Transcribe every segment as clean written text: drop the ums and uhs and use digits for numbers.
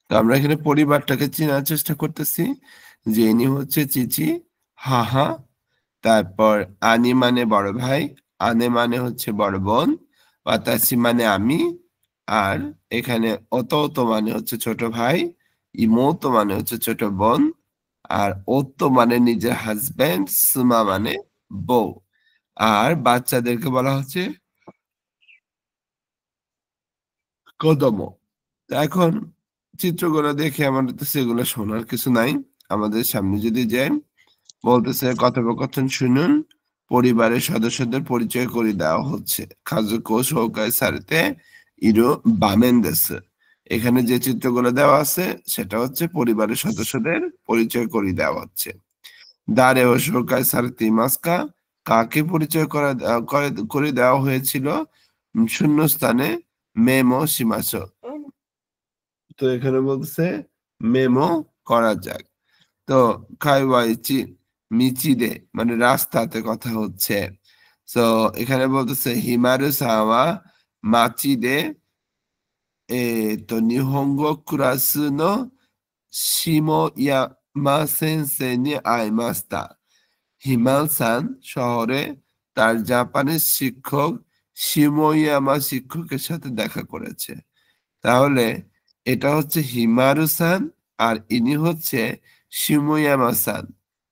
তো আমরা এখানে পরিবারটাকে চেনার চেষ্টা করতেছি যে ইনি হচ্ছে চিচি, হাহা, তারপর আনি মানে বড় ভাই, আনে মানে হচ্ছে বড় বোন, ওয়াতাসি মানে আমি, আর এখানে ওতো মানে হচ্ছে ছোট ভাই, ইমোতো মানে হচ্ছে ছোট বোন, আর ওত্তো মানে নিজের হাজবেন্ড, সুমা মানে বউ। আর বাচ্চাদেরকে বলা হচ্ছে কদমো। তো এখন চিত্রগুলো দেখে আমাদের তো সেগুলো শোনার কিছু নাই। আমাদের সামনে যদি যাই, বলতেছে কথোপকথন শুনুন, পরিবারের সদস্যদের পরিচয় করে দেওয়া হচ্ছে। কাজুকো শৌকাই সারেতে ইরো বামেন্দেস। এখানে যে চিত্রগুলো দেওয়া আছে সেটা হচ্ছে পরিবারের সদস্যদের পরিচয় করে দেওয়া হচ্ছে। দারে ও শৌকাই সারেতে মাস্কা, কাকে পরিচয় করে দেওয়া হয়েছিল? শূন্যস্থানে মেমো সীমাসো। তো এখানে বলতেছে মেমো করা যাক। তো কাইওয়াইচি মিচিদে মানে রাস্তাতে কথা হচ্ছে। তো এখানে বলতেছে হিমারু সাওয়া মাচিদে নিহঙ্গো কুরাসু নো শিমোয়ামা সেন্সেই নি আইমাস্তা। হিমাল সান শহরে তার জাপানের শিক্ষক শিমোয়ামা শিক্ষকের সাথে দেখা করেছে। তাহলে এটা হচ্ছে হিমারু সান আর ইনি হচ্ছে শিমোয়ামা সান।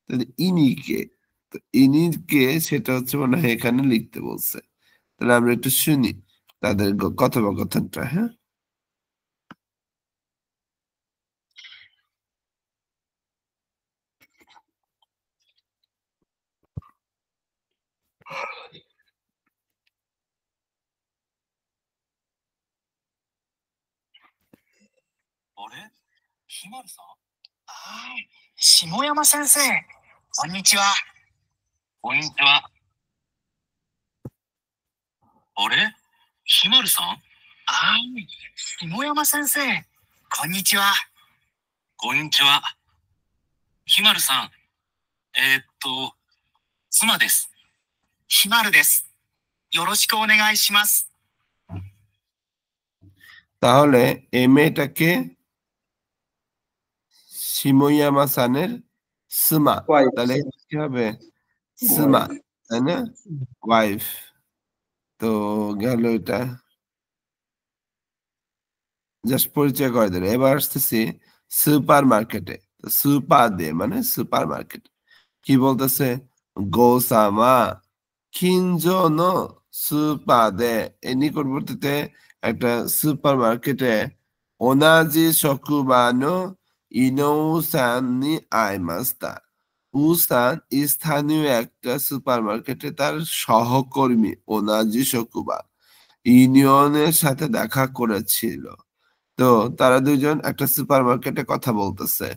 তাহলে ইনি কে? তো ইনি কে সেটা হচ্ছে মনে হয় এখানে লিখতে বলছে। তাহলে আমরা একটু শুনি তাদের কথোপকথনটা, হ্যাঁ? あれひまるさんはい。下山先生。こんにちは。こんにちは。あれひまるさんはい。下山先生。こんにちは。こんにちは。ひまるさん。妻です。ひまるです。よろしくお願いします。 তাহলে এই মেয়েটাকে শিমোয়ামা সানের সুমা। ওয়াইফ। তাহলে কি হবে? সুমা, ওয়াইফ। তাই না? ওয়াইফ। তো গেল এটা, জাস্ট পরিচয় করে দিল। এবার আসতেছি সুপার মার্কেটে। সুপার দে মানে সুপার মার্কেট। কি বলতেছে? গোসামা কিনজো নো সুপার দে, এই নিকটবর্তীতে একটা সুপার মার্কেটে ওনাজি শকুবা নো ইনোউ-সান নি আইমাস্তা। উসান স্থানীয় একটা সুপার মার্কেটে তার সহকর্মী ওনাজি শকুবা ইউনিয়নের সাথে দেখা করেছিল। তো তারা দুইজন একটা সুপার মার্কেটে কথা বলতেছে,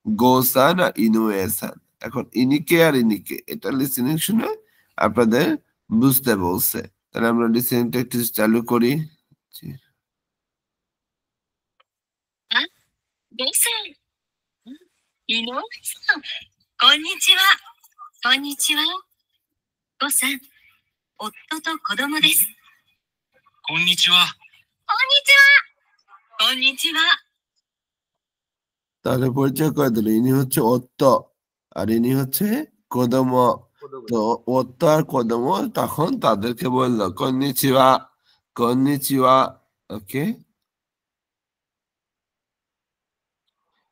গোসান আর ইনুয়েসান। এখন ইনিকে আর ইনিকে এটা লিসেনিং শুনে আপনাদের বুঝতে বলছে। তাহলে আমরা লিসেনিংটা একটু চালু করি। জি। あ、ごさん。井上さん。こんにちは。こんにちは。ごさん。夫と子供です。こんにちは。こんにちは。こんにちは。 তাহলে পরিচয় করে দিল, ইনি হচ্ছে ওত্ত আর ইনি হচ্ছে কোদম। তো ওত্ত আর কোদম তখন তাদেরকে বললো কন্নিচিওয়া, কন্নিচিওয়া। ওকে,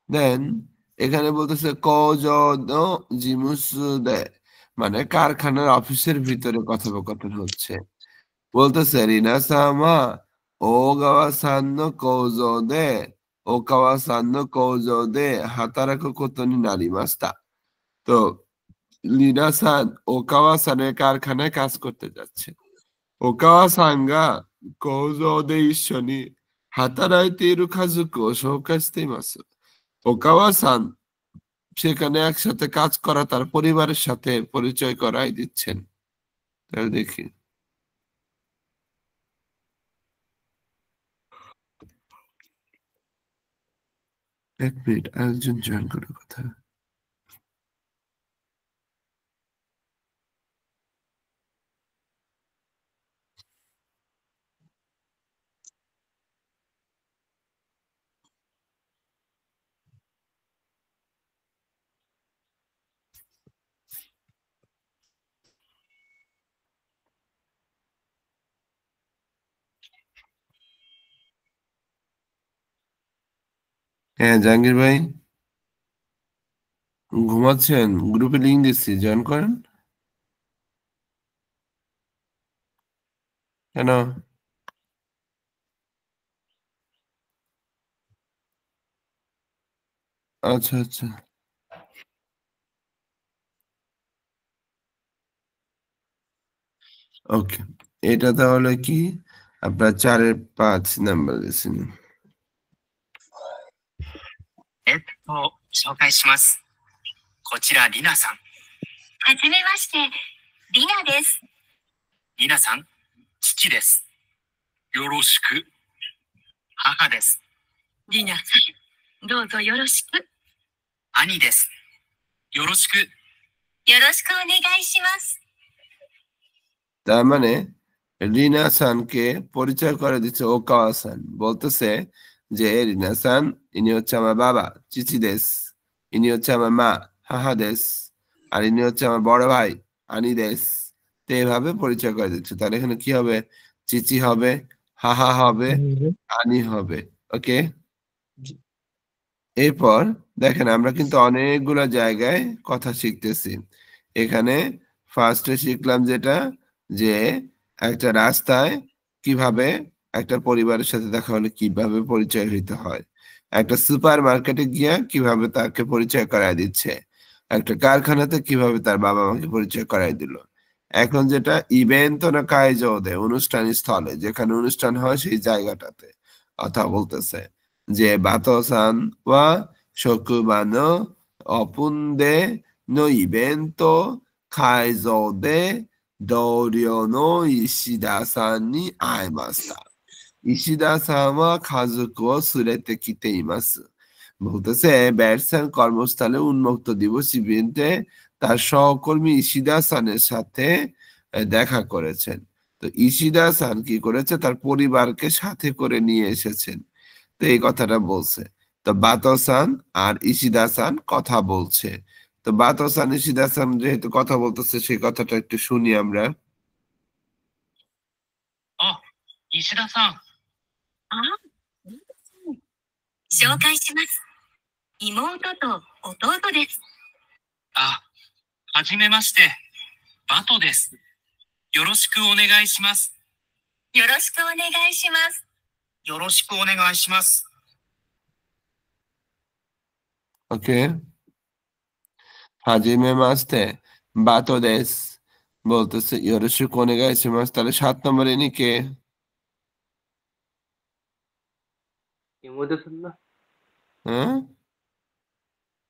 দেন এখানে বলতেছে কোজোদো জিমুসু দে, মানে কারখানার অফিসের ভিতরে কথোপকথন হচ্ছে। বলতেছে রিনা সামা ওগাওয়া সান্নো কৌজো দে, ওকাওয়া সান্নো কৌজো দে হাতারাকু কোতো নি নারিমাস্তা। তো লিনা সান ওকাওয়া সানের কারখানায় কাজ করতে যাচ্ছে। ওকাওয়া সান গা কৌজো দে ইশোনি হাতারাইতে ইরু কাজুকো ও শৌকাই শিতে ইমাসু। ওকাওয়া সান সেখানে একসাথে কাজ করা তার পরিবারের সাথে পরিচয় করাই দিচ্ছেন। তাহলে দেখি, এক মিনিট, আরেকজন জয়েন করার কথা। হ্যাঁ জাহাঙ্গীর ভাই, ঘুমাচ্ছেন? গ্রুপে লিংক দিচ্ছি, জয়েন করেন। কেন? আচ্ছা আচ্ছা, ওকে। এটা তাহলে কি আপনার 4-5 নাম্বার দিয়েছেন? 紹介します。こちら、リナさん。はじめまして、リナです。リナさん、父です。よろしく。母です。リナさん、どうぞよろしく。兄です。よろしく。よろしくお願いします。 তার মানে রিনা সানকে পরিচয় করে দিচ্ছে ওকাওয়া সান, বলতেছে যে রিনা সান ইনি হচ্ছে আমার বাবা চিচি দেস, ইনি হচ্ছে আমার মা হাহা দেস, আর ইনি হচ্ছে আমার বড় ভাই আনি দেস। তো এভাবে পরিচয় করে দিচ্ছে। তাহলে এখানে কি হবে? চিচি হবে, হাহা হবে, আনি হবে। ওকে, এরপর দেখেন আমরা কিন্তু অনেকগুলা জায়গায় কথা শিখতেছি। এখানে ফার্স্টে শিখলাম যেটা, যে একটা রাস্তায় কিভাবে একটা পরিবারের সাথে দেখা হলে কিভাবে পরিচয় হইতে হয়, একটা সুপার মার্কেটে গিয়া কিভাবে তাকে পরিচয় করায় দিচ্ছে, একটা কারখানাতে কিভাবে তার বাবা মাকে পরিচয় করায় দিল। এখন যেটা ইভেন্ট না কাইজোদে, অনুষ্ঠান স্থলে যেখানে অনুষ্ঠান হয় সেই জায়গাটাতে কথা বলতেছে যে বাতো-সান ওয়া শোকুবা no ওপুন-de no ibeento kaizou de douryo no Ishida-san ni aemashita. Ishida-san wa kazoku o surete kite imasu. বলতেছে ব্যাটসম্যান কর্মস্থলে উন্মুক্ত দিবস ইভেন্টে তার সহকর্মী ইশিদা সানের সাথে দেখা করেছেন। তো ইশিদা সান কি করেছে? তার পরিবারকে সাথে করে নিয়ে এসেছেন। তো এই কথাটা বলছে। তো বাতো-সান আর ইশিদা সান কথা বলছে। তো বাতো-সান ইশিদা সান যেহেতু কথা বলতেছে সেই কথাটা একটু শুনি আমরা। あ、石田さん。あ、紹介します。妹と弟です。あ、はじめまして。バトです。よろしくお願いします。よろしくお願いします。よろしくお願いします。 ওকে, হাজিমে মাস্তে বাতো দেস বলতেছে ইয়োরোশিকু ওনেগাইশিমাসু। তাহলে 7 নম্বর ইনি কে? ইমোইতো-সান না? হ্যাঁ,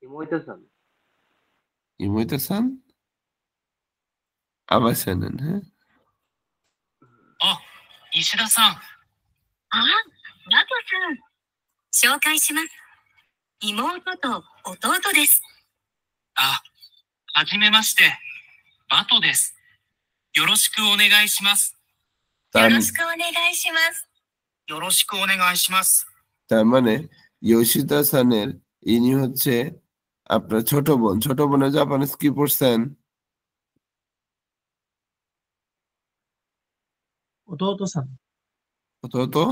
ইমোইতো-সান। ইমোইতো-সান আবার শোনেন। হ্যাঁ, あ、石田さん。あ、バトさん。紹介します。妹と弟です。あ、はじめまして。バトです。よろしくお願いします。よろしくお願いします。よろしくお願いします。 তার মানে ইয়োশিদা সানের ইনি হচ্ছে আপনার ছোট বোন। ছোট বোনের জাপানিজ কি পড়ছেন? 弟さん。 তো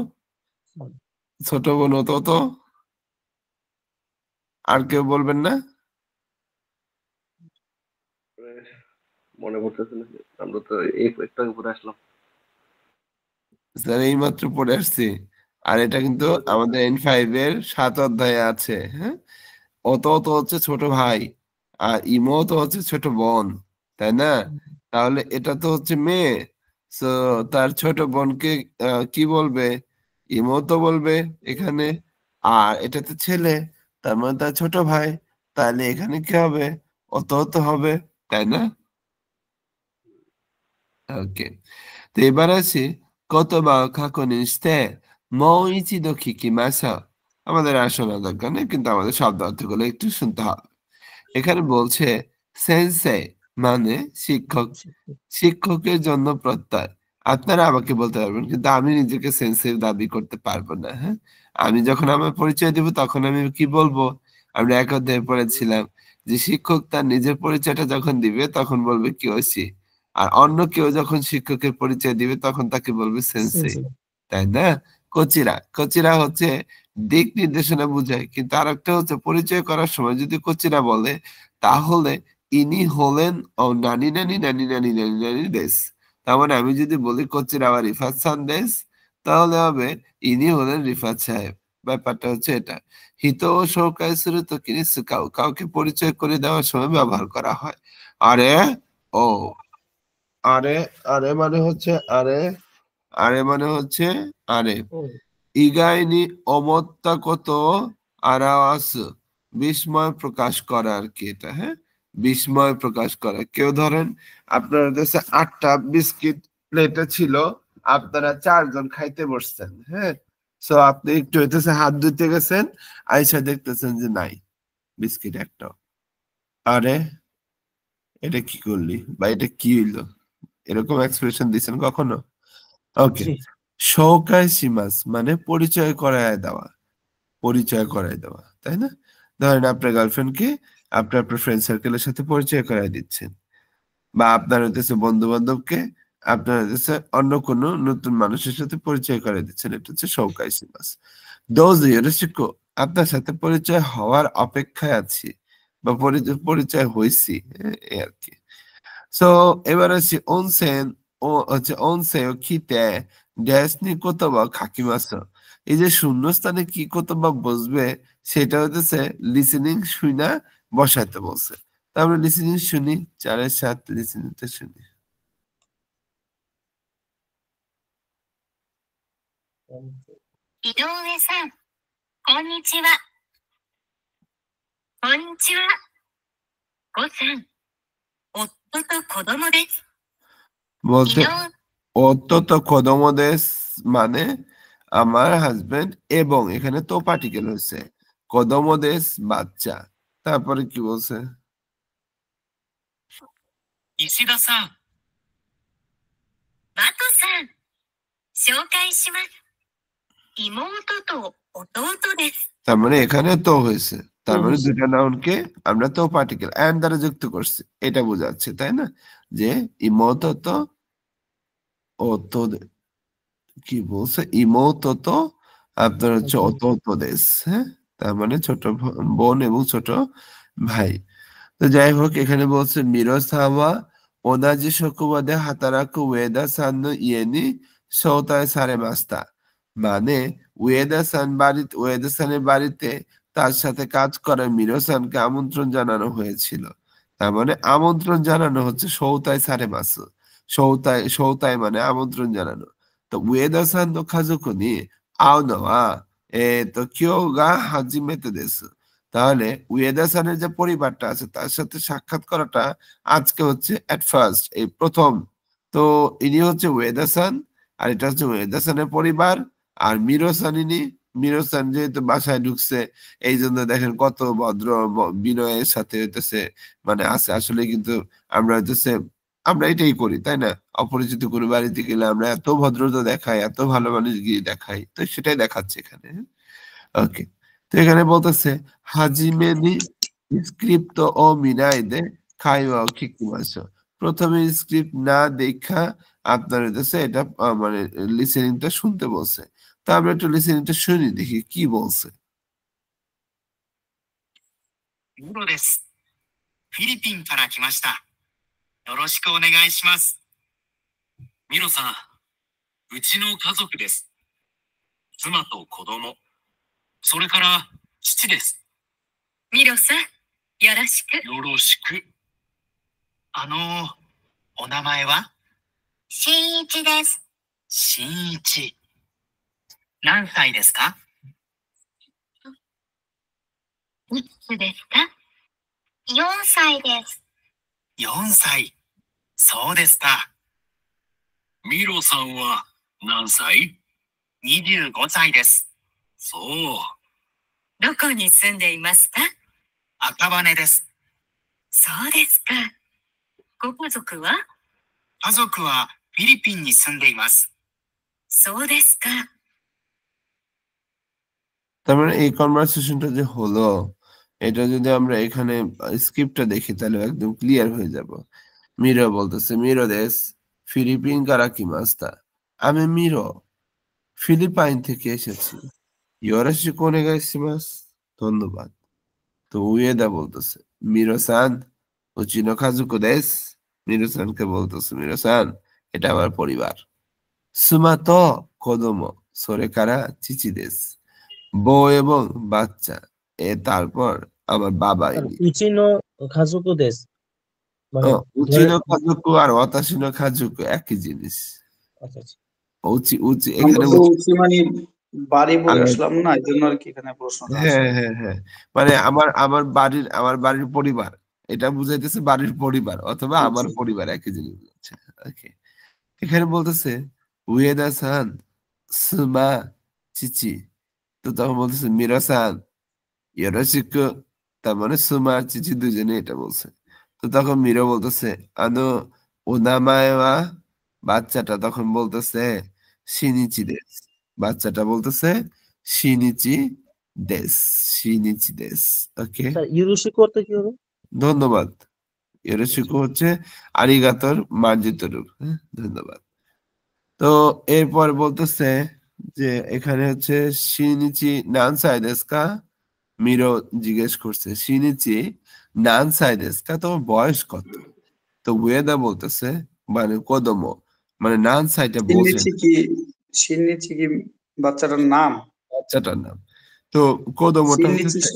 ছোট বোন তো আর কেউ বলবেন না? মনে পড়তেছে না, আমরা তো একটু আগে পরে আসলাম। স্যার এইমাত্র পড়ে আসছি। আর এটা কিন্তু আমাদের N5 এর 7 অধ্যায়ে আছে। হ্যাঁ, তো হচ্ছে ছোট ভাই আর ইমো তো হচ্ছে ছোট বোন, তাই না? তাহলে এটা তো হচ্ছে মেয়ে, সো তার ছোট বোনকে কি বলবে? ইমো তো বলবে এখানে। আর এটা তো ছেলে, তার মানে তার ছোট ভাই, তাহলে এখানে কি হবে? তো হবে, তাই না? ওকে, তো এবার আসি কতবা কাকুনি স্তে মৌ ইচিদো কিকিমাশো। আমাদের আর শোনা দরকার নেই, কিন্তু আমাদের শব্দ অর্থগুলো একটু শুনতে হবে। এখানে বলছে সেন্সেই মানে শিক্ষক, শিক্ষকের জন্য প্রত্যয়। আপনারা আমাকে বলতে পারবেন, কিন্তু আমি নিজেকে সেন্সেই দাবি করতে পারবো না। হ্যাঁ, আমি যখন আমার পরিচয় দিব তখন আমি কি বলবো? আমরা এক অধ্যায়ে পড়েছিলাম যে শিক্ষক তার নিজের পরিচয়টা যখন দিবে তখন বলবে কিয়োশি, আর অন্য কেউ যখন শিক্ষকের পরিচয় দিবে তখন তাকে বলবে সেন্সেই, তাই না? কচিরা কচিরা হচ্ছে দিক নির্দেশনা বোঝায়, কিন্তু আরেকটা হচ্ছে পরিচয় করার সময় যদি কচিরা বলে তাহলে ইনি হলেন ও নানি নানি নানি নানি নানি নানি দেশ। তার মানে আমি যদি বলি কচিরা বা রিফাত সান দেশ, তাহলে হবে ইনি হলেন রিফাত সাহেব। ব্যাপারটা হচ্ছে এটা। হিত ও সহকারী তো কিনি কাউকে পরিচয় করে দেওয়ার সময় ব্যবহার করা হয়। আরে ও আরে আরে মানে হচ্ছে আরে, আরে মানে হচ্ছে আরে। ইগাইনি অমত্তা কত আরাওয়াস, বিস্ময় প্রকাশ করা আর কি এটা, হ্যাঁ, বিস্ময় প্রকাশ করা। কেউ ধরেন আপনার দেশে 8টা বিস্কিট প্লেটে ছিল, আপনারা 4জন খাইতে বসছেন, হ্যাঁ, সো আপনি একটু হইতেছে হাত ধুইতে গেছেন, আইসা দেখতেছেন যে নাই বিস্কিট একটাও। আরে এটা কি করলি বা এটা কি হইলো, এরকম এক্সপ্রেশন দিচ্ছেন কখনো? ওকে, শৌকাই সিমাস মানে পরিচয় করায় দেওয়া, পরিচয় করায় দেওয়া, তাই না? ধরেন আপনার গার্লফ্রেন্ডকে আপনার ফ্রেন্ড সার্কেলের সাথে পরিচয় করায় দিচ্ছেন, বা আপনার হইতেছে বন্ধু বান্ধবকে আপনার হইতেছে অন্য কোনো নতুন মানুষের সাথে পরিচয় করায় দিচ্ছেন, এটা হচ্ছে শৌকাই সিমাস। দোজ ইয়োরোশিকো, আপনার সাথে পরিচয় হওয়ার অপেক্ষায় আছি বা পরিচয় হয়েছি, এই আর কি। সো এবার আছে অনসেন, ও হচ্ছে অনসে ও খিতে ড্যাসনি কোতবা খাকিমাস, এই যে শূন্যস্থানে কি কোতবা বসবে সেটা হইতেছে লিসেনিং শুনা বসাইতে বলছে। তা আমরা লিসেনিং শুনি, 4-7 লিসেনিংটা শুনি। 井上さん、こんにちは。こんにちは。ごさん、夫と子供です。 বলতে 井上 অত্যন্ত কদমদেশ মানে আমার হাজবেন্ড, এবং এখানে তো পার্টিকেল হয়েছে, কদমদেশ বাচ্চা। তারপরে কি বলছে? 石田さん、マトさん、紹介します。妹と弟です。 তার মানে এখানে তো হয়েছে, তার মানে দুটা নাউনকে আমরা তো পার্টিকেল এন্ড দ্বারা যুক্ত করছি, এটা বোঝাচ্ছে, তাই না? যে ইমোতো তো ও তো কি বলছে, ইমোতো তো আপনার হচ্ছে অতো দেশ, হ্যাঁ, তার মানে ছোট বোন এবং ছোট ভাই। তো যাই হোক, এখানে বলছে মিরোসাওয়া ওনাজি শকুবাদে হাতারাকু উয়েদা সান নো ইয়ে নি সৌতায় সারে মাস্তা, মানে উয়েদা সানের বাড়িতে তার সাথে কাজ করা মিরোসানকে আমন্ত্রণ জানানো হয়েছিল। তার মানে আমন্ত্রণ জানানো হচ্ছে সৌতায় সারে মাস, সৌতায় সৌতায় মানে আমন্ত্রণ জানানো। তো উয়েদা সান নো কাজুকু নি আও নোয়া তো কিও গা হাজিমেতে দেশু, তাহলে উয়েদা সানের যে পরিবারটা আছে তার সাথে সাক্ষাৎ করাটা আজকে হচ্ছে এট ফার্স্ট, এই প্রথম। তো ইনি হচ্ছে উয়েদা সান, আর এটা হচ্ছে উয়েদা সানের পরিবার। আর মিরো সান, ইনি মিরো সান যেহেতু বাসায় ঢুকছে, এই জন্য দেখেন কত ভদ্র বিনয়ের সাথে হইতেছে মানে আছে। আসলে কিন্তু আমরা হইতেছে আমরা এটাই করি, তাই না? অপরিচিত কোনো বাড়িতে গেলে আমরা এত ভদ্রতা দেখাই, এত ভালো মানুষ গিয়ে দেখাই, তো সেটাই দেখাচ্ছে এখানে। ওকে, তো এখানে বলতেছে হাজিমে নি স্ক্রিপ্ট ও মিনাই দে খাইওয়া কিকিমাসো, প্রথমে স্ক্রিপ্ট না দেখা আপনার হইতেছে এটা মানে লিসেনিংটা শুনতে বলছে। তো আমরা একটু লিসেনিংটা শুনি, দেখি কি বলছে। ミロです。フィリピンから来ました。よろしくお願いします。ミロさん、うちの家族です。妻と子供、それから父です。ミロさん、よろしく。よろしく。お名前は？新一です。新一。何歳ですか？いくつですか？4歳です。4歳。そうですか。ミロさんは何歳？ 25歳です。そう。どこに住んでいますか？赤羽です。そうですか。ご家族は？家族はフィリピンに住んでいます。そうですか。 তার মানে এই কনভারসেশনটা যে হলো, এটা যদি আমরা এখানে স্ক্রিপ্টটা দেখি তাহলে একদম ক্লিয়ার হয়ে যাব। মিরো বলতেছে মিরো দেশ ফিলিপিন কারা কি মাস্তা, আমি মিরো ফিলিপাইন থেকে এসেছি। ইয়োরাশি কোনে গাইসিমাস, ধন্যবাদ। তো উয়েদা বলতেছে মিরোসান উচিনো কাজুকো দেস, মিরোসানকে বলতেছে মিরোসান এটা আমার পরিবার। সুমাতো কোদোমো সোরেকারা চিচি দেস, বউ এবং বাচ্চা, তারপর আমার বাবা আর ইনি। উচিনো খাজুকো দেস মানে ধরে। উচিনো কাজুকো আর ওয়াতাশিনো কাজুকো একই জিনিস। আচ্ছা আচ্ছা। উচি উচি আমরা এখানে তো উচি মানে বাড়ি বলে আর আসলাম না, এই জন্য আর কি এখানে প্রশ্নটা হ্যাঁ আসলো। হ্যাঁ হ্যাঁ, মানে আমার বাড়ির পরিবার, এটা বুঝাইতেছে বাড়ির পরিবার অথবা আমার জি। পরিবার একই জিনিস বুঝাচ্ছে। ওকে, এখানে বলতেছে উয়েদা সান সুমা চিচি, তো তখন বলতেছে মিরা-সান ইয়োরোশিকো, তার মানে সুমা আর চিচি দুজনে এটা বলছে। তো তখন মিরো বলতেছে আনো ওনামায় ওয়া, বাচ্চাটা তখন বলতেছে শিনিচি দেস, বাচ্চাটা বলতেছে শিনিচি দেস, শিনিচি দেস। ওকে, স্যার ইউরোশি করতে কি হবে? ধন্যবাদ। ইয়োরোশিকো হচ্ছে আরিগাতোর মার্জিত রূপ। হ্যাঁ, ধন্যবাদ। তো এরপর বলতেছে যে এখানে হচ্ছে শিনিচি নানসাই দেস কা, মিরো জিজ্ঞেস করছে শিনিচি নানসাই দেস কা, তোমার বয়স কত? তো উয়েদা বলতেছে মানে কোদমো, মানে নানসাইটা বোঝে শিন্নিচি না, কি, শিন্নিচি কি বাচ্চাটার নাম? বাচ্চাটার নাম। তো কোদমোটা শিন্নিচি হইতেছে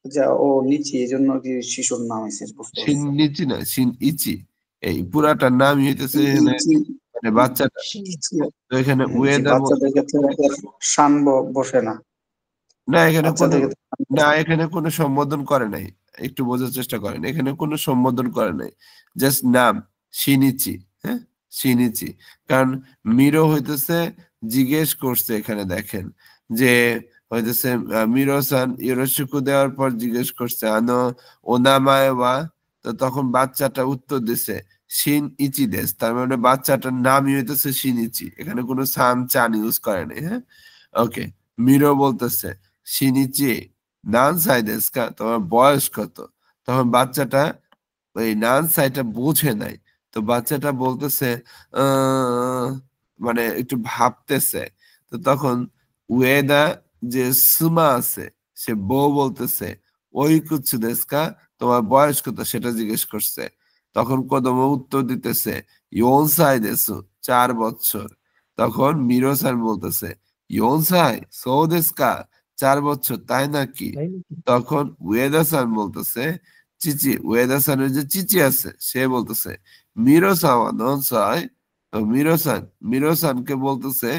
যা ও নিচি, এই জন্য কি শিশুর নাম হয়েছে, বুঝতে পারছি। শিনিচি না শিন ইচি, এই পুরাটার নামই হইতেছে এখানে ইচি, মানে বাচ্চাটা। শিন্নিচি। তো এখানে জি, উয়েদা বাচ্চাদের ক্ষেত্রে ওদের শান বসে না, না এখানে কোনো, বাচ্চাদের ক্ষেত্রে শান না বসে। এখানে কোনো সম্বোধন করে নাই, একটু বোঝার চেষ্টা করেন, এখানে কোনো সম্বোধন করে নাই, জাস্ট নাম শিনিচি। হ্যাঁ, শিনিচি, কারণ মিরো হইতেছে জিজ্ঞেস করছে, এখানে দেখেন যে হইতেছে মিরো-সান ইয়োরোশিকু দেওয়ার পর জিজ্ঞেস করছে আনো ওনামায় ওয়া, তো তখন বাচ্চাটা উত্তর দিছে শিন ইচি দেস, তার মানে বাচ্চাটার নামই হইতেছে শিনিচি, এখানে কোনো সান চান ইউজ করে নাই। হ্যাঁ, ওকে, মিরো বলতেছে শিনিচি নান সাই দেস কা, তোমার বয়স কত? তখন বাচ্চাটা ওই নান সাইটা বোঝে নাই, তো বাচ্চাটা বলতেছে আহ, মানে একটু ভাবতেছে। তো তখন উয়েদা যে সুমা আছে সে বউ বলতেছে ওই কুচ্ছু দেস কা, তোমার বয়স কত সেটা জিজ্ঞেস করছে। তখন কদম উত্তর দিতেছে ইয়োনসাই দেসু, 4 বছর। তখন মিরো-সান বলতেছে ইয়োনসাই সো দেস কা, 4 বছর তাই নাকি? তাই নাকি? তখন উয়েদা-সান বলতেছে চিচি, উয়েদা-সানের যে চিচি আছে সে বলতেছে মিরো-সান ওয়া ননসাই, তো মিরো-সানকে বলতেছে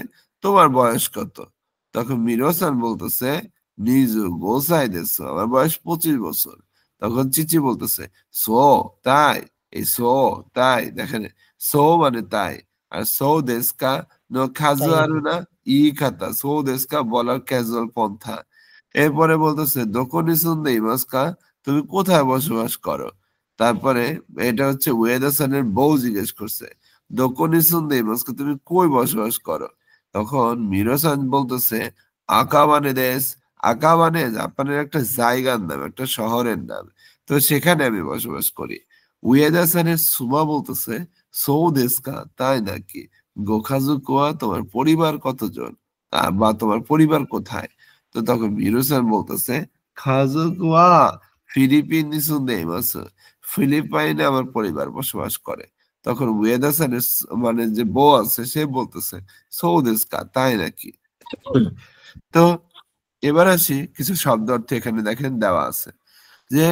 তোমার বয়স কত? তখন মিরো-সান বলতেছে নিজু গোসাই দেসু, আমার বয়স 25 বছর। তখন চিচি বলতেছে সো তাই, এই সো তাই, দেখেন সো মানে তাই, আর সো দেশকা নো তাই খাজুয়ারু নাকি? না ই খাতা, সো দেশকা বলার ক্যাজুয়াল পন্থা। এরপরে বলতেছে দোকনি সুন্দে ইমাসকা, তুমি কোথায় বসবাস করো? তারপরে এটা হচ্ছে ওয়েদাসানের বউ জিজ্ঞেস করছে দোকনি সুন্দে ইমাসকা, তুমি কই বসবাস করো? তখন মিরোসান বলতেছে আকাবানে দেশ, আকাবানে জাপানের একটা জায়গার নাম, একটা শহরের নাম, তো সেখানে আমি বসবাস করি। উয়েদাসানের সুমা বলতেছে সৌ দেশকা, তাই নাকি? গোখাজু কোয়া, তোমার পরিবার কতজন? বা তোমার পরিবার কোথায়? তো তখন মিরুসান বলতেছে খাজু কোয়া ফিলিপিন নিসুন্দেইমাসু, ফিলিপাইনে আমার পরিবার বসবাস করে। তখন উয়েদাসানের মানে যে বউ আছে সে বলতেছে সৌ দেশকা, তাই নাকি? তো এবার আসি কিছু শব্দ অর্থ এখানে দেখেন দেওয়া আছে যে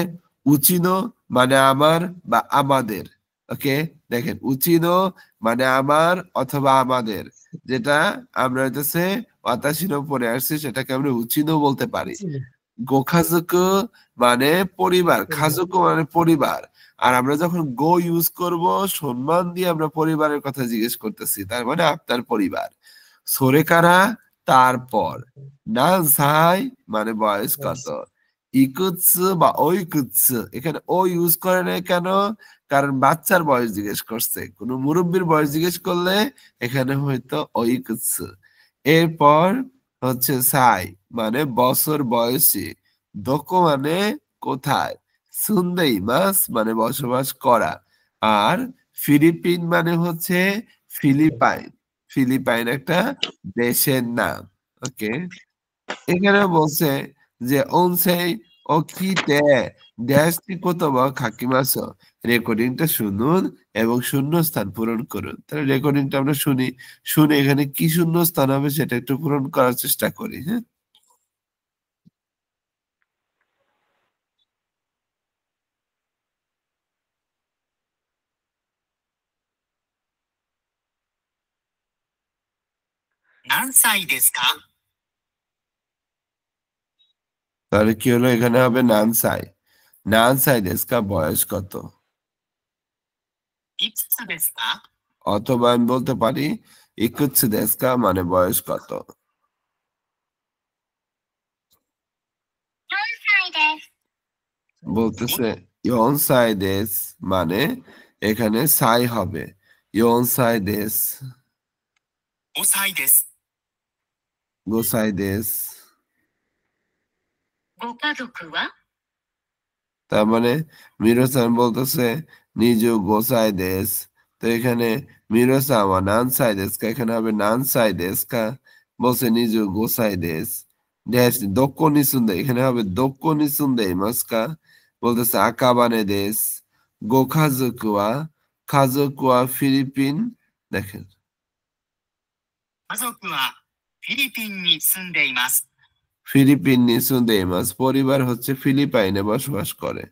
উচিনো মানে আমার বা আমাদের। ওকে, দেখেন উচিনো মানে আমার অথবা আমাদের, যেটা আমরা হইতেছে ওয়াতাশিনো পরে আসছি সেটাকে আমরা উচিনো বলতে পারি। চিনি, গোখাজুকু মানে পরিবার, পরিবার। খাজুকু মানে পরিবার। আর আমরা যখন গো ইউজ করব সম্মান দিয়ে আমরা পরিবারের কথা জিজ্ঞেস করতেছি, তার মানে আপনার পরিবার। সোরেকারা তারপর, নানসাই মানে বয়স কত, ইকুৎসু বা ওইকুৎসু, এখানে ও ইউজ করে না কেন? কারণ বাচ্চার বয়স জিজ্ঞেস করছে, কোন মুরব্বীর বয়স জিজ্ঞেস করলে এখানে হয়তো ওইকুৎসু। এরপর হচ্ছে সাই মানে বছর বয়সী, দোকো মানে কোথায়, সুন্দেই মাস মানে বসবাস করা, আর ফিলিপিন মানে হচ্ছে ফিলিপাইন, ফিলিপাইন একটা দেশের নাম। ওকে, এখানে বলছে যে ওনসেই ও কিতে ড্যাশটি কোতোবা খাকিমাস, রেকর্ডিংটা শুনুন এবং শূন্যস্থান পূরণ করুন। তাহলে রেকর্ডিংটা আমরা শুনি, শুনে এখানে কি শূন্যস্থান হবে সেটা একটু পূরণ করার চেষ্টা করি। হ্যাঁ, তাহলে কি হলো, এখানে হবে নানসাই। নানসাই দেশকা বয়স কত? অথবা আমি বলতে পারি ইকুৎসু দেশকা মানে বয়স কত। বলতেছে ইয়নসাই দেশ মানে এখানে সাই হবে, ইয়নসাই দেশ, গোসাই দেশ। ご家族は তার মানে মিরোসান বলতেছে নিজু গোসাই দেশ। তো এখানে মিরোসা ওয়া নানসাই দেশ কা, এখানে হবে নানসাই দেশ কা, বলছে নিজু গোসাই দেশ। দেশ দক্কো নিসুন্দে, এখানে হবে দক্কো নিসুন্দে মাস্কা, বলতেছে আকাবানে দেশ। গোখাজুকুয়া, খাজুকুয়া ফিলিপিন। দেখেন 家族はフィリピンに住んでいます。 ফিলিপিন নিসুন্দে মাস, পরিবার হচ্ছে ফিলিপাইনে বসবাস করে।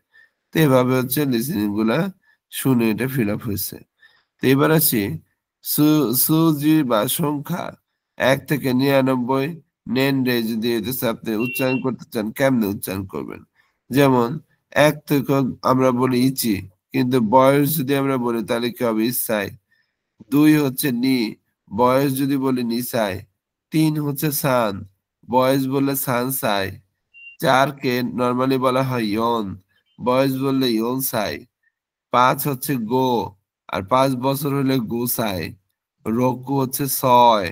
তো এভাবে হচ্ছে লিসনিং গুলা শুনে এটা ফিল আপ হয়েছে। তো এবার আসি সুজি বা সংখ্যা 1 থেকে 99 নেন রে, যদি এটা আপনি উচ্চারণ করতে চান কেমনে উচ্চারণ করবেন। যেমন 1 থেকে আমরা বলি ইচি, কিন্তু বয়স যদি আমরা বলি তাহলে কি হবে ইসাই। 2 হচ্ছে নি, বয়স যদি বলি নিসাই। 3 হচ্ছে সান, বয়স বললে সানসাই। 4 কে নর্মালি বলা হয় ইয়ন, বয়স বললে ইয়নসাই। 5 হচ্ছে গো, আর 5 বছর হলে গোসাই। রকু হচ্ছে 6,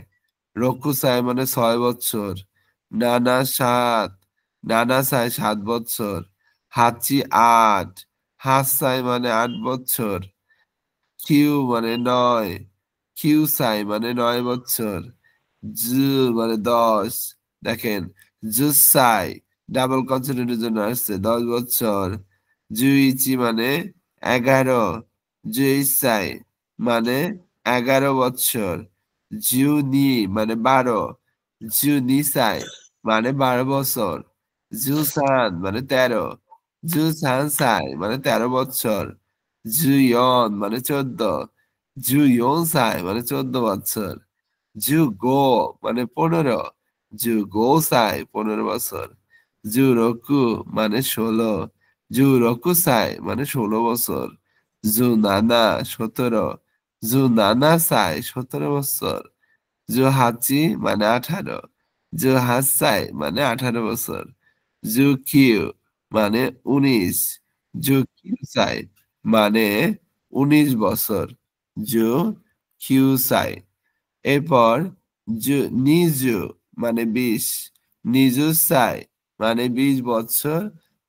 রকুসাই মানে 6 বছর। নানা 7, নানা সাই 7 বছর। হাচি 8, হাসাই মানে 8 বছর। কিউ মানে 9, কিউসাই মানে 9 বছর। জু মানে 10, দেখেন জুসাই ডাবল কনসোনেন্টের জন্য আসছে 10 বছর। জুইচি মানে 11, জুইসাই মানে 11 বছর। জুনি মানে 12, জুনিসাই মানে 12 বছর। জুসান মানে 13, জুসানসাই মানে 13 বছর। জুইয়ন মানে 14, জুইয়নসাই মানে 14 বছর। জুগো মানে 15, জুগোসাই 15 বছর। জুরকু মানে 16, জুরকুসাই মানে 16 বছর। জুনানা 17, জুনানাসাই 17 বছর। জুহাচি মানে 18, জুহাসাই মানে 18 বছর। জুকিউ মানে 19, জুকিউসাই মানে 19 বছর। জু কিউসাই। এরপর নিজু মানে 20, নিজুসাই মানে 20 বছর,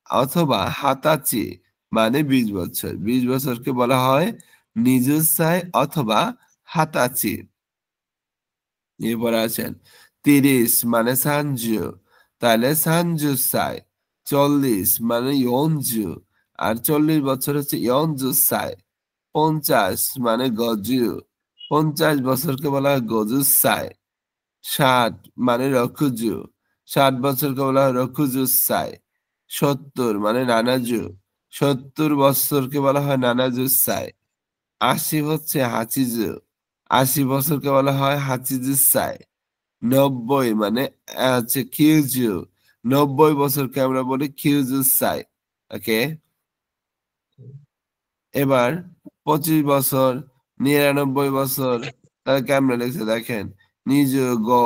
অথবা হাতাচি মানে 20 বছর। 20 বছরকে বলা হয় নিজুসাই অথবা হাতাচি। এরপর আছেন 30 মানে সানজু, তাহলে সানজুসাই। 40 মানে ইয়নজু, আর 40 বছর হচ্ছে ইয়নজুসাই। 50 মানে গজু, 50 বছরকে বলা হয় গজুসাই। 60 মানে রকুজু, 60 বছরকে বলা হয় রকুজুসাই। 70 মানে নানাজু, 70 বছরকে বলা হয় নানাজুসাই। 80 হচ্ছে হাচিজু, 80 বছরকে বলা হয় হাচিজুসাই। 90 মানে হচ্ছে কিউজু, 90 বছরকে আমরা বলি কিউজুসাই। ওকে, এবার 25 বছর, 99 বছর, তাহলে কেমনে লিখছে দেখেন। নিজু গো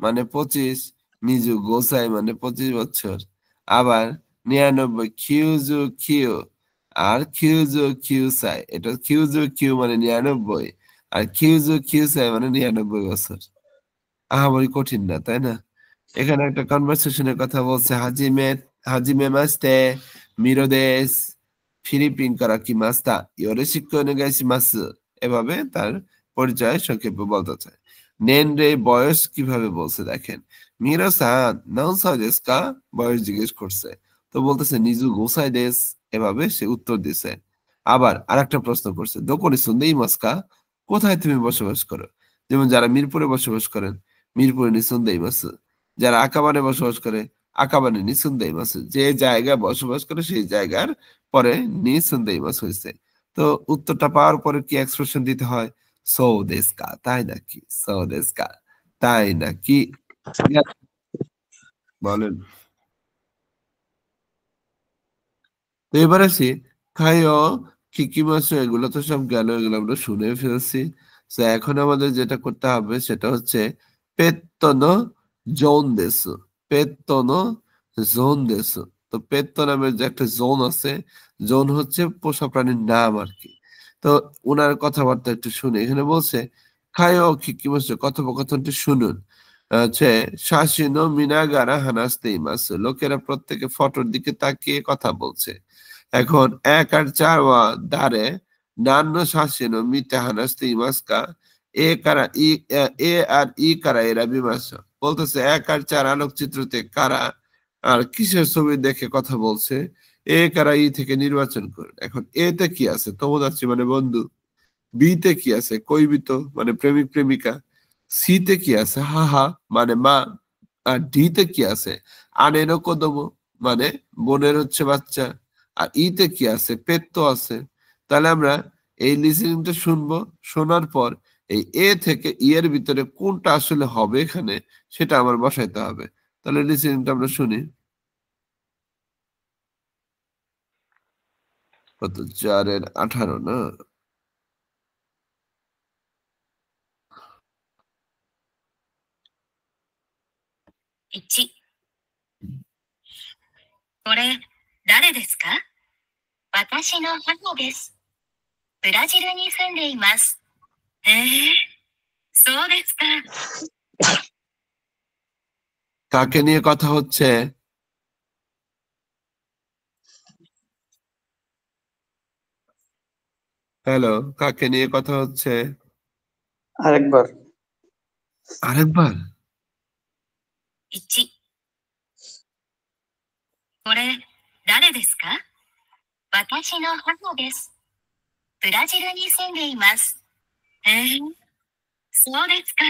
মানে 25, নিজু গোসাই মানে 25 বছর। আবার 99 কিউজু কিউ, আর কিউজু কিউসাই, এটা কিউজু কিউ মানে 99, আর কিউজু কিউসাই মানে 99 বছর। আহামরি কঠিন না, তাই না? এখানে একটা কনভারসেশনের কথা বলছে, হাজিমে মাস্তে মিরোদেস ফিলিপিন কারাকি মাস্তা ইয়োরেশিকো নেগাইশিমাসু, এভাবে তার পরিচয় সংক্ষেপে বলতে চায়। নেনরে বয়স কিভাবে বলছে দেখেন, মিরা-সান নানসাই দেসু কা, বয়স জিজ্ঞেস করছে, তো বলতেছে নিজু গোসাই দেস, এভাবে সে উত্তর দিছে। আবার আরেকটা প্রশ্ন করছে, দোকো নি সুনদে ইমাসু কা, কোথায় তুমি বসবাস করো? যেমন যারা মিরপুরে বসবাস করেন, মিরপুরে নি সুনদে ইমাসু। যারা আকাবানে বসবাস করে, আকাবানে নি সুনদে ইমাসু। যে জায়গায় বসবাস করে সেই জায়গার পরে নি সুনদে ইমাসু হয়েছে। তো উত্তরটা পাওয়ার পরে কি এক্সপ্রেশন দিতে হয়? সো দেসু কা, তাই নাকি? সো দেসু কা, তাই নাকি? ঠিক আছে? বলেন। তো এবার আসি খাইও কিকিমাসু, এগুলো তো সব গেল, এগুলো আমরা শুনে ফেলছি। তো এখন আমাদের যেটা করতে হবে সেটা হচ্ছে পেত্তনো জোন দেসু, পেত্তনো জোন দেসু। তো পেত্ত নামের যে একটা জোন আছে, জোন হচ্ছে পোষা প্রাণীর নাম আর কি। তো ওনার কথাবার্তা একটু শুনি। এখানে বলছে খাইও কিকিমাসু, কথোপকথনটি শুনুন। হচ্ছে শাসিনো মিনাগারা হানাস্তে ইমাসু, লোকেরা প্রত্যেকে ফটোর দিকে তাকিয়ে কথা বলছে। এখন 1 আর 4 ওয়া দারে নান্নো শাসিনো মিতে হানাস্তে ইমাসকা, এ আর ই কারা এরা বিমাসা, বলতেছে 1 আর 4 আলোকচিত্রতে কারা আর কিসের ছবি দেখে কথা বলছে, এ কারা ই থেকে নির্বাচন করুন। এখন এ তে কি আছে? তোমোদাচি মানে বন্ধু। বি তে কি আছে? কৈবিত মানে প্রেমিক প্রেমিকা। সি তে কি আছে? হাহা মানে মা। আর ডি তে কি আছে? আনেনো কোদোমো মানে বোনের হচ্ছে বাচ্চা। আর ই তে কি আছে? পেত্তো আছে। তাহলে আমরা এই লিসেনিংটা শুনবো, শোনার পর এই এ থেকে ই এর ভিতরে কোনটা আসলে হবে এখানে সেটা আমার বসাইতে হবে। তাহলে লিসেনিংটা আমরা শুনি। কত? 4 এর 18 না? 1、これ、誰ですか？私の母です。ブラジルに住んでいます。そうですか。কাকে নিয়ে কথা হচ্ছে? হ্যালো, কাকে নিয়ে কথা হচ্ছে? আরেকবার। আরেকবার? 1、これ、誰ですか？私の母です。ブラジルに住んでいます。そうですか。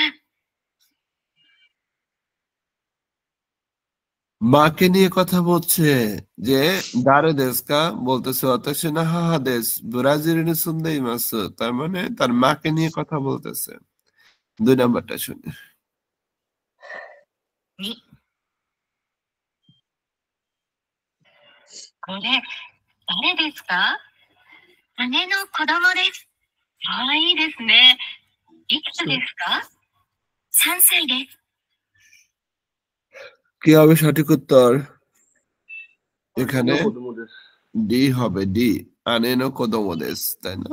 মাকে নিয়ে কথা বলছে যে দারে দেশকা, বলতেছে অতাশি না হাহা দেশ ব্রাজিল সুন্দর মাস, তার মানে তার মাকে নিয়ে কথা বলতেছে। 2 নাম্বারটা শুনে। 2、これ、誰ですか？姉の子供です。かわいいですね。いくつですか？3歳です。 কি হবে সঠিক উত্তর? এখানে আনেনো কোদোমো দেসু। ডি হবে, ডি। আনেনো কোদোমো দেশ, তাই না?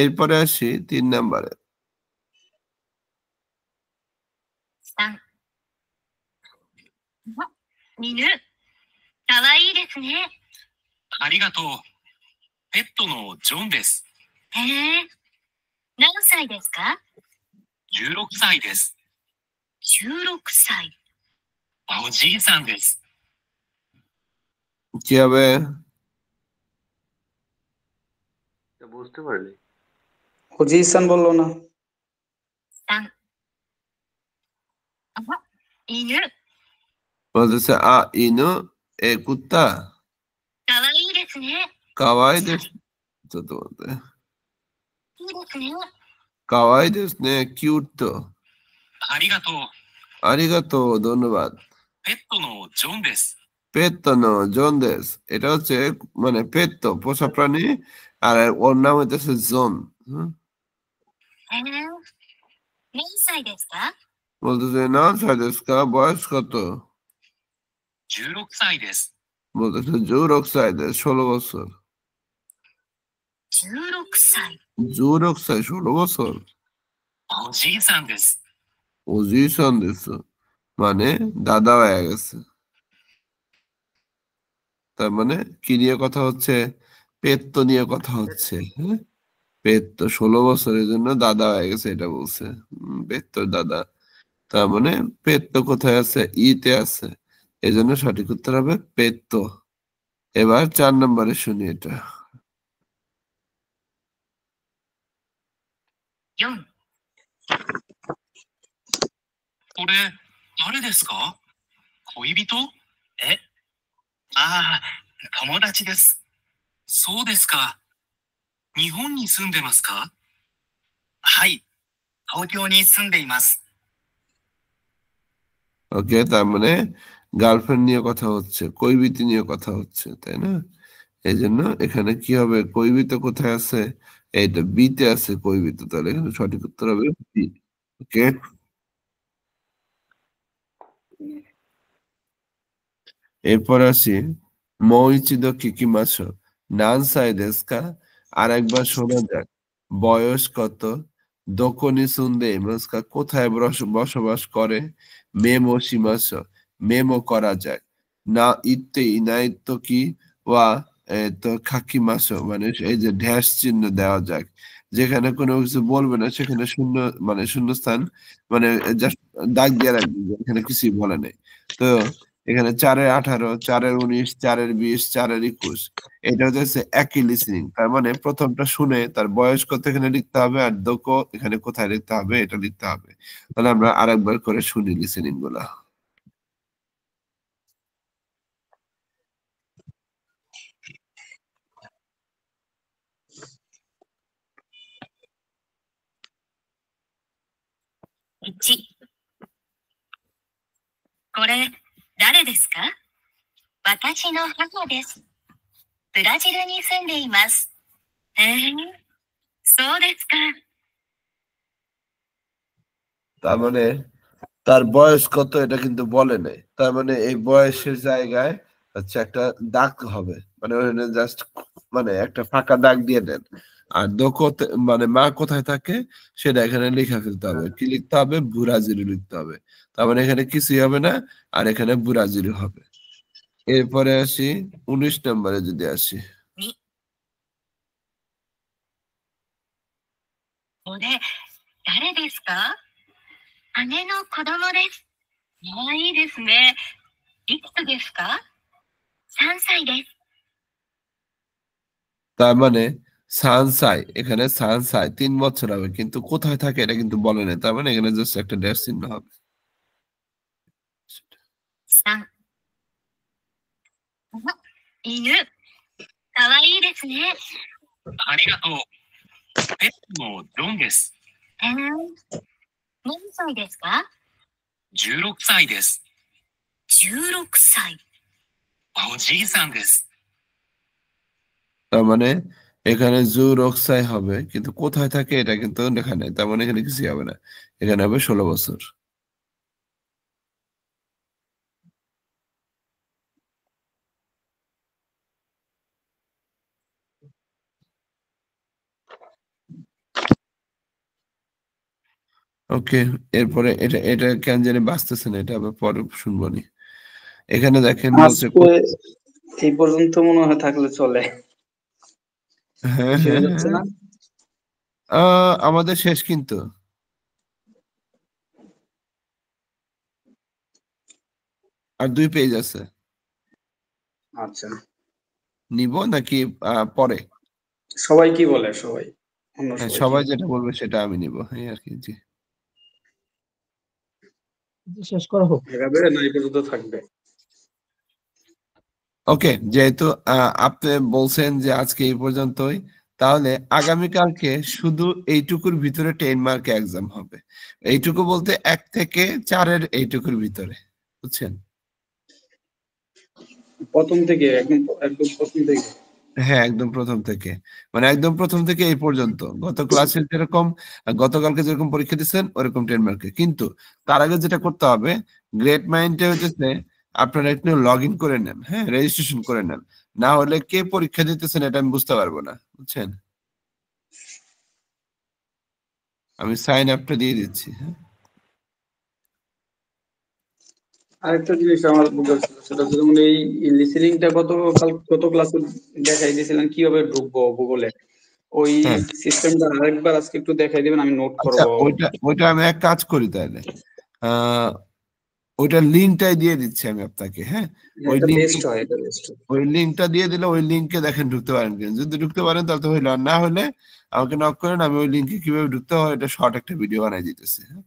এরপরে আসি 3 নাম্বারে। 3、犬。かわいいですね。ありがとう。ペットのジョンです。へえ。何歳ですか？16歳です。16歳。おじいさんです。 কি হবে? এটা বুঝতে পারিনি। অজি ইহসান বললো না। 3、犬。 বলতেছে ইনু, এ কুত্তা। かわいいですね。 কাওয়াই দেশ, তো তোমাদের いいですね。 কাওয়াই দেশ নে, কিউট তো। ありがとう。 আরিগাতো, ধন্যবাদ। ペットのジョンです。 পেত্তনো জোন দেশ, এটা হচ্ছে মানে পেত্ত পোষা প্রাণী, আর ওর নাম হইতেছে জোন। 何歳ですか？ বলতেছে না সাইদেসকা, বয়স কত? 16歳です。 বলতেছে জুরক সাইদেস, 16 বছর। 16歳。 জুরক সাই 16 বছর। おじいさんです。 ওজিশন দেশ মানে দাদা হয়ে গেছে। তার মানে কি নিয়ে কথা হচ্ছে? পেত্ত নিয়ে কথা হচ্ছে। হ্যাঁ, পেত্তো 16 বছরের জন্য দাদা হয়ে গেছে, এটা বলছে। পেত্তোর দাদা, তার মানে পেত্তো কোথায় আছে? ইতে আছে, এই জন্য সঠিক উত্তর হবে পেত্তো। এবার 4 নম্বরে শুনি এটা। 4、これ、誰ですか？恋人？え、ああ、友達です。そうですか。日本に住んでますか？はい、東京に住んでいます。 ওকে, তার মানে গার্লফ্রেন্ড নিয়ে কথা হচ্ছে, কৈবিতি নিয়ে কথা হচ্ছে, তাই না? এই জন্য এখানে কি হবে? কৈবিত কোথায় আছে? এইটা বিতে আছে কৈবিত, তাহলে এখানে সঠিক উত্তর হবে বি। ওকে, এরপর আসি মৌইচিদো কিকিমাসো নানসাই দেসু কা? আরেকবার শোনা যাক। বয়স কত? দোকনি সুন্দে ইমাসু কা? কোথায় বসবাস করে? মেমো শিমাসো, মেমো করা যায়। না ইত্তে ইনাই তো কি ওয়া তো খাকিমাসো, মানে এই যে ড্যাশ চিহ্ন দেওয়া যাক। যেখানে কোনো কিছু বলবে না সেখানে শূন্য, মানে শূন্যস্থান, মানে জাস্ট দাগ দিয়ে রাখবে, এখানে কিছুই বলে নেই। তো এখানে 4-এর 18, 4-এর 19, 4-এর 20, 4-এর 21, এটা হচ্ছে একই লিসেনিং। তার মানে প্রথমটা শুনে তার বয়স কত এখানে লিখতে হবে, আর দোকো এখানে কোথায় লিখতে হবে এটা লিখতে হবে। তাহলে আমরা আরেকবার করে শুনি লিসেনিং গুলা। 1、これ、誰ですか？私の母です。ブラジルに住んでいます。そうですか。 তার মানে তার বয়স কত এটা কিন্তু বলে নাই, তার মানে এই বয়সের জায়গায় হচ্ছে একটা দাগ হবে, মানে ওখানে জাস্ট মানে একটা ফাঁকা দাগ দিয়ে দেন। আর দোকোতে মানে মা কোথায় থাকে সেটা এখানে লিখে ফেলতে হবে। কি লিখতে হবে? ব্রাজিল লিখতে হবে। তার মানে এখানে কিছুই হবে না, আর এখানে ব্রাজিল হবে। এরপরে আসি 19 নম্বরে যদি আসি। 2、これ、誰ですか？姉の子供です。いいですね。いくつですか？3歳です。 তার মানে সানসাই, এখানে সানসাই 3 বছর হবে, কিন্তু কোথায় থাকে এটা কিন্তু বলে নাই। তার মানে এখানে জাস্ট একটা ড্যাশ চিহ্ন হবে। 3、犬。かわいいですね。ありがとう。ペットのジョンです。何歳ですか？16歳です。16歳。おじいさんです。 তার মানে এখানে জু রক্সাই হবে, কিন্তু কোথায় থাকে এটা কিন্তু লেখা নাই। তার মানে এখানে কিছুই হবে না, এখানে হবে 16 বছর। ওকে, এরপরে এটা এটা কেন জানি বাঁচতেছে না, এটা আবার পরে শুনবো নি। এখানে দেখেন বলছে আজকে এই পর্যন্ত মনে হয় থাকলে চলে। হ্যাঁ শেষ হ্যাঁ হচ্ছে হ্যাঁ, না? আমাদের শেষ কিন্তু, আর 2 পেজ আছে। আচ্ছা, নিব নাকি পরে? সবাই কি বলে? সবাই, অন্য হ্যাঁ, সবাই কি সবাই বলে? যেটা বলবে সেটা আমি নিব, এই আর কি। জি, শেষ করা হোক। দেখাবে না এই পর্যন্ত থাকবে? ওকে, যেহেতু আপনি বলছেন যে আজকে এই পর্যন্তই, তাহলে আগামীকালকে শুধু এইটুকুর ভিতরে 10 মার্ক এক্সাম হবে। এইটুকু বলতে 1 থেকে 4-এর এইটুকুর ভিতরে, বুঝছেন? প্রথম থেকে একদম একদম প্রথম থেকে। হ্যাঁ, একদম প্রথম থেকে, মানে একদম প্রথম থেকে এই পর্যন্ত গত ক্লাসে যেরকম, গতকালকে যেরকম পরীক্ষা দিচ্ছেন ওরকম 10 মার্কের। কিন্তু তার আগে যেটা করতে হবে, গ্রেট মাইন্ডে হচ্ছে আপনারা একটু লগ ইন করে নেন, হ্যাঁ, রেজিস্ট্রেশন করে নেন। না হলে কে পরীক্ষা দিতেছেন এটা আমি বুঝতে পারবো না, বুঝছেন? আমি সাইন আপটা দিয়ে দিচ্ছি, হ্যাঁ। আরেকটা জিনিস আমার বুঝতে ছিল, সেটা হচ্ছে যেমন এই লিসেনিংটা গত ক্লাসে দেখাই দিয়েছিলেন কিভাবে ঢুকবো ভূগোলে। ওই হ্যাঁ সিস্টেমটা আরেকবার আজকে একটু দেখাই দিবেন, আমি নোট আচ্ছা, করব। ওইটা আমি এক কাজ করি তাহলে, ওইটার লিঙ্কটাই দিয়ে দিচ্ছি আমি আপনাকে। হ্যাঁ, ওই এটা লিঙ্ক বেস্ট হয়, এটা বেস্ট হয়। ওই লিঙ্কটা দিয়ে দিলে ওই লিঙ্কে দেখেন ঢুকতে পারেন কিনা। যদি ঢুকতে পারেন তাহলে তো হইলো, আর না হলে আমাকে নক করেন, আমি ওই লিঙ্কে কিভাবে ঢুকতে হয় এটা শর্ট একটা ভিডিও বানাই দিতেছি। হ্যাঁ,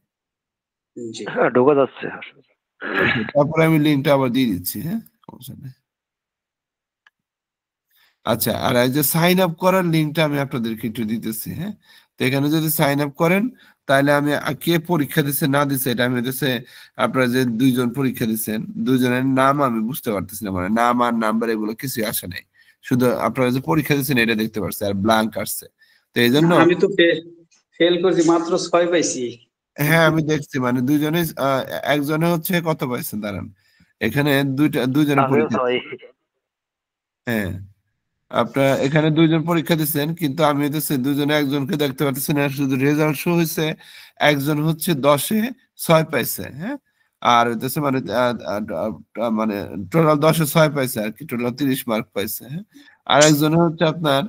জি হ্যাঁ ঢোকা যাচ্ছে। ওকে, তারপরে আমি লিঙ্কটা আবার দিয়ে দিচ্ছি। হ্যাঁ, সমস্যা নেই। আচ্ছা, আর এই যে সাইন আপ করার লিঙ্কটা আমি আপনাদেরকে একটু দিতেছি। হ্যাঁ, তো এখানে যদি সাইন আপ করেন তাহলে আমি কে পরীক্ষা দিচ্ছে না দিচ্ছে এটা আমি হচ্ছে, আপনারা যে দুইজন পরীক্ষা দিচ্ছেন দুইজনের নাম আমি বুঝতে পারতেছি না, মানে নাম আর নাম্বার এগুলো কিছু আসে নাই, শুধু আপনারা যে পরীক্ষা দিচ্ছেন এটা দেখতে পারছি আর ব্ল্যাঙ্ক আসছে। তো এই জন্য আমি তো ফেল করছি, মাত্র 6 পাইছি। হ্যাঁ আমি দেখছি, মানে দুইজনে একজনে হচ্ছে কত পাইছেন দাঁড়ান, এখানে দুইজনে আমিও পরীক্ষা। ছয়। হ্যাঁ, আপনার এখানে দুইজন পরীক্ষা দিচ্ছেন, কিন্তু আমি হচ্ছে দুজনে একজনকে দেখতে পাচ্ছি না, শুধু রেজাল্ট শো হয়েছে একজন হচ্ছে 10-এ 6 পাইছে। হ্যাঁ, আর হইতেছে মানে মানে টোটাল 10-এ 6 পাইছে আর কি, টোটাল 30 মার্ক পাইছে। হ্যাঁ, আর একজনে হচ্ছে আপনার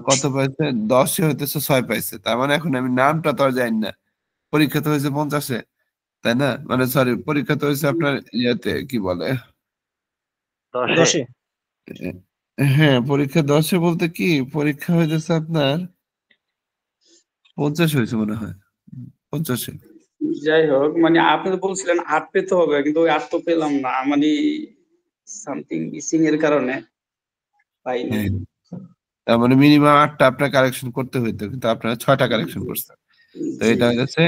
কত পাইছে, 10-এ হইতেছে 6 পাইছে। তার মানে এখন আমি নামটা তো আর জানি না, পরীক্ষা তো হয়েছে 50-এ, তাই না? মানে সরি, পরীক্ষা তো হয়েছে আপনার ইয়েতে কি বলে, 10-এ। হ্যাঁ পরীক্ষা 10-এ বলতে কি, পরীক্ষা হয়েছে আপনার 50 হয়েছে মনে হয়, 50-এ। যাই হোক, মানে আপনি তো বলছিলেন 8 পেতে হবে, কিন্তু ওই 8 তো পেলাম না, মানে সামথিং মিসিং এর কারণে পাইনি। হ্যাঁ, তার মানে মিনিমাম 8টা আপনার কারেকশন করতে হইতো, কিন্তু আপনারা 6টা কারেকশন করছেন। তো জি এটা হচ্ছে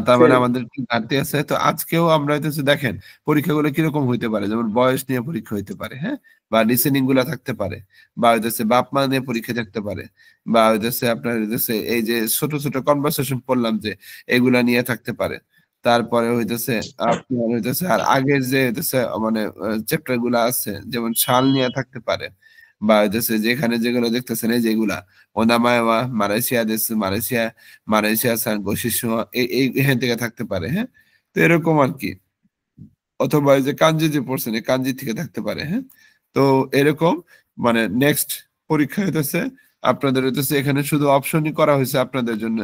তার মানে ফেল। আমাদের কি ঘাটতি আছে। তো আজকেও আমরা হচ্ছে দেখেন পরীক্ষাগুলো কিরকম হইতে পারে, যেমন বয়স নিয়ে পরীক্ষা হইতে পারে, হ্যাঁ, বা লিসেনিং গুলা থাকতে পারে, বা হইতেছে বাপ মা নিয়ে পরীক্ষা থাকতে পারে, বা হইতেছে আপনার হইতেছে এই যে ছোট ছোট কনভারসেশন পড়লাম যে এগুলা নিয়ে থাকতে পারে। তারপরে হইতেছে আপনার হইতেছে আর আগের যে হইতেছে মানে চ্যাপ্টার গুলা আছে, যেমন সাল নিয়ে থাকতে পারে, বা হইতেছে যেখানে যেগুলো দেখতেছেন এই যেগুলা ওনামায়া মালয়েশিয়া দেশ, মালয়েশিয়া সানগো শিশু এখান থেকে থাকতে পারে। হ্যাঁ, তো এরকম আর কি, অথবা এই যে কাঞ্জি যে পড়ছেন এই কাঞ্জি থেকে থাকতে পারে। হ্যাঁ, তো এরকম মানে নেক্সট পরীক্ষা হইতেছে আপনাদের হইতেছে, এখানে শুধু অপশনই করা হয়েছে আপনাদের জন্য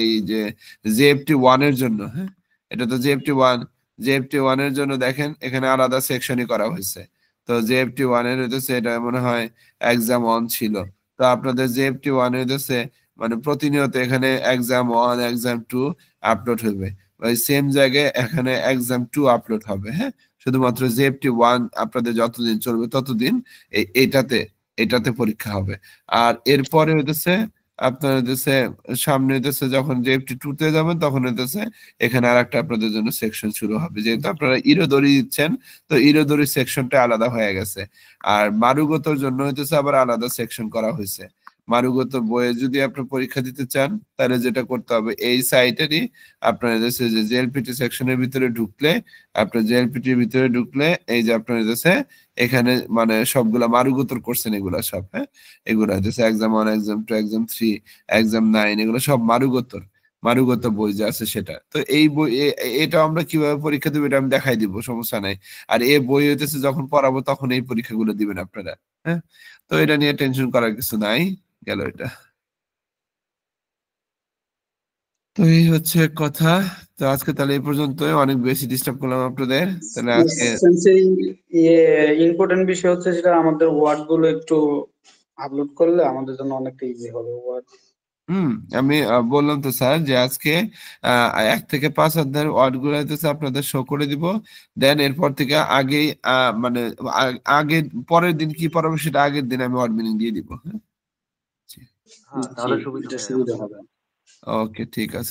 এই যে JFT1 এর জন্য। হ্যাঁ, এটা তো JFT1 এর জন্য দেখেন এখানে আলাদা সেকশনই করা হয়েছে। তো JFT1 এর হইতেছে এটা মনে হয় এক্সাম 1 ছিল। তো আপনাদের JFT1 এর হইতেছে মানে প্রতিনিয়ত এখানে এক্সাম 1 এক্সাম 2 আপলোড হবে, ওই সেম জায়গায় এখানে এক্সাম 2 আপলোড হবে। হ্যাঁ, শুধুমাত্র JFT1 আপনাদের যতদিন চলবে ততদিন এটাতে পরীক্ষা হবে। আর এরপরে হইতেছে আপনার হইতেছে সামনে হইতেছে যখন JFT2 তে যাবেন তখন হইতেছে এখানে আর একটা আপনাদের জন্য সেকশন শুরু হবে, যেহেতু আপনারা ইরোদরি দিচ্ছেন তো ইরোদরি সেকশনটা আলাদা হয়ে গেছে। আর মারুগতর জন্য হইতেছে আবার আলাদা সেকশন করা হয়েছে। মারুগত বইয়ে যদি আপনি পরীক্ষা দিতে চান তাহলে যেটা করতে হবে, এই সাইটেরই আপনার দেশে যে জেএলপিটি সেকশনের ভিতরে ঢুকলে, আপনার জেএলপিটির ভিতরে ঢুকলে এই যে আপনার দেশে এখানে মানে সবগুলা মারুগতর করছেন এগুলা সব। হ্যাঁ, এগুলা হচ্ছে এক্সাম 1 এক্সাম 2 এক্সাম 3 এক্সাম 9 এগুলো সব মারুগত বই যে আছে সেটা। তো এই বই এটা আমরা কিভাবে পরীক্ষা দেবো এটা আমি দেখাই দিব, সমস্যা নাই। আর এই বই হইতেছে যখন পড়াবো তখন এই পরীক্ষাগুলো দিবেন আপনারা। হ্যাঁ, তো এটা নিয়ে টেনশন করার কিছু নাই, গেল এটা। তো এই হচ্ছে কথা। তো আজকে তাহলে এই পর্যন্ত, অনেক বেশি ডিস্টার্ব করলাম আপনাদের, তাহলে আজকে সেন্সেই ইম্পর্টেন্ট বিষয় হচ্ছে সেটা আমাদের ওয়ার্ড গুলো একটু আপলোড করলে আমাদের জন্য অনেকটা ইজি হবে ওয়ার্ড। হুম, আমি বললাম তো স্যার যে আজকে 1 থেকে 5 অধ্যায়ের ওয়ার্ড গুলো হইতেছে আপনাদের শো করে দিব। দেন এরপর থেকে আগেই মানে আগে পরের দিন কি পড়াবো সেটা আগের দিন আমি ওয়ার্ড মিনিং দিয়ে দিব। হ্যাঁ, হ্যাঁ তাহলে সুবিধা এটা হয় সুবিধা আমাদের। হবে। ওকে, ঠিক আছে।